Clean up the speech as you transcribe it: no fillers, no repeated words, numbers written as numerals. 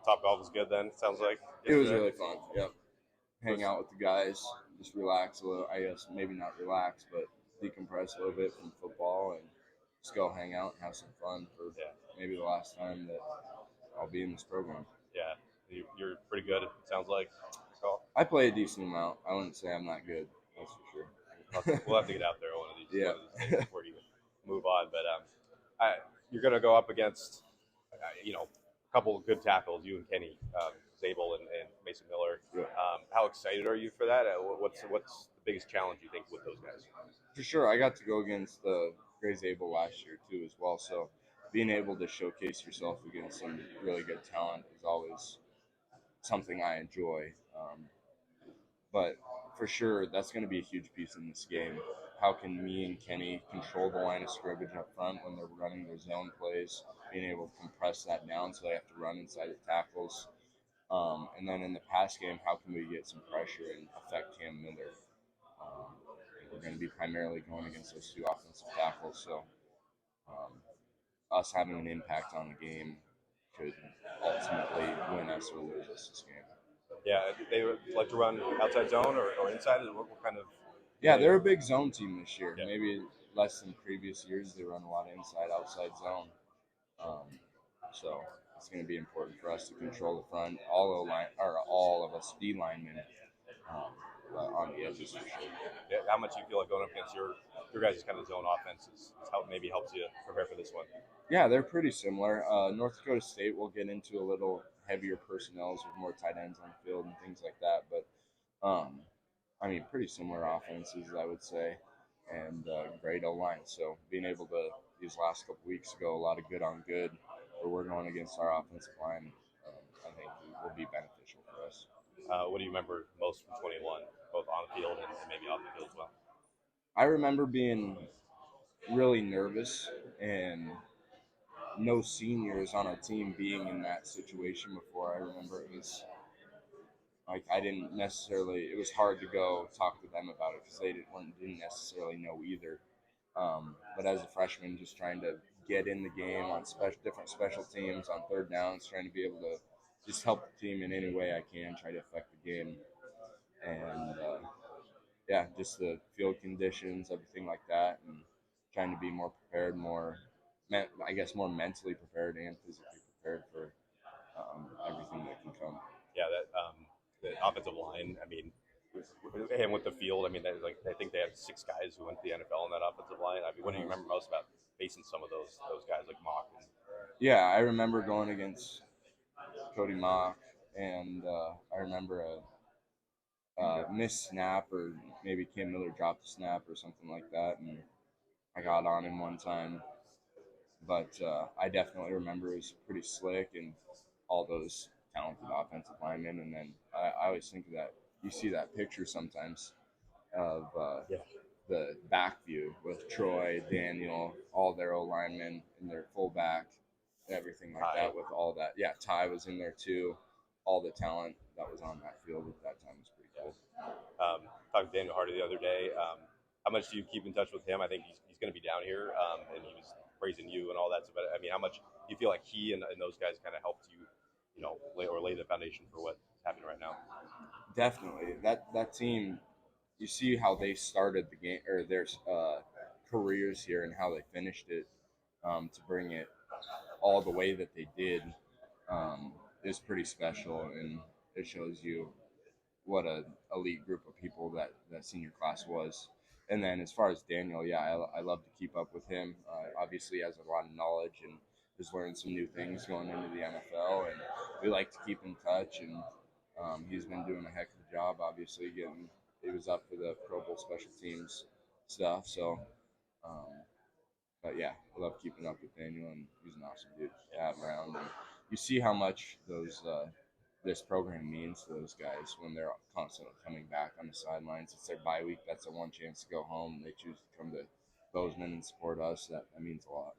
Top golf was good then, it sounds like. It was yesterday? really fun. Yep. Hang out with the guys, just relax a little. I guess maybe not relax, but decompress a little bit from football and just go hang out and have some fun for Yeah. maybe the last time that I'll be in this program. Yeah. You're pretty good, it sounds like. So, I play a decent amount. I wouldn't say I'm not good. That's for sure. we'll have to get out there one of these Yeah. days before you move on. But you're going to go up against, a couple of good tackles, you and Kenny Zabel and Mason Miller. Yeah. How excited are you for that? What's the biggest challenge you think with those guys? For sure. I got to go against Gray Zabel last year too as well. So being able to showcase yourself against some really good talent is always something I enjoy. But for sure, that's going to be a huge piece in this game. How can me and Kenny control the line of scrimmage up front when they're running their zone plays, being able to compress that down so they have to run inside the tackles. And then in the pass game, how can we get some pressure and affect Cam Miller? We're going to be primarily going against those two offensive tackles. So us having an impact on the game could ultimately win us or lose us this game. Yeah, they would like to run outside zone or inside. What kind of? Yeah, they're a big zone team this year. Yeah. Maybe less than previous years. They run a lot of inside, outside zone. So it's going to be important for us to control the front. All of us D linemen on the edges for sure. Yeah, how much you feel like going up against your guys' kind of zone offenses maybe helps you prepare for this one? Yeah, they're pretty similar. North Dakota State will get into a little heavier personnel with more tight ends on the field and things like that. But pretty similar offenses, I would say, and great O line. So being able to these last couple weeks ago, a lot of good on good, where we're going against our offensive line, I think will be beneficial for us. What do you remember most from 21, both on the field and maybe off the field as well? I remember being really nervous and no seniors on our team being in that situation before. I remember it was like I didn't necessarily. It was hard to go talk to them about it because they didn't necessarily know either. But as a freshman, just trying to get in the game on different special teams on third downs, trying to be able to just help the team in any way I can, try to affect the game, and just the field conditions, everything like that, and trying to be more prepared, more mentally prepared and physically prepared for everything that can come. Yeah, that the offensive line. I mean, and with the field, I mean, I think they have 6 guys who went to the NFL in that offensive line. I mean, what do you remember most about facing some of those guys like Mock? Yeah, I remember going against Cody Mock, and I remember a missed snap, or maybe Cam Miller dropped a snap or something like that, and I got on him one time. But I definitely remember it was pretty slick and all those talented offensive linemen. And then I always think of that. You see that picture sometimes of the back view with Troy, Daniel, all their O linemen and their fullback, everything like that. With all that, yeah, Ty was in there too. All the talent that was on that field at that time was pretty cool. Talked to Daniel Hardy the other day. How much do you keep in touch with him? I think he's going to be down here, and he was praising you and all that. But I mean, how much do you feel like he and those guys kind of helped you, lay the foundation for what's happening right now? Definitely, that team. You see how they started the game or their careers here and how they finished it to bring it all the way that they did is pretty special, and it shows you what a elite group of people that senior class was. And then as far as Daniel, yeah, I love to keep up with him. Obviously, he has a lot of knowledge and has learned some new things going into the NFL, and we like to keep in touch. And he's been doing a heck of a job. Obviously, he was up for the Pro Bowl special teams stuff. So, but yeah, I love keeping up with Daniel, and he's an awesome dude to have around. And you see how much this program means to those guys when they're constantly coming back on the sidelines. It's their bye week. That's their one chance to go home. They choose to come to Bozeman and support us. That means a lot.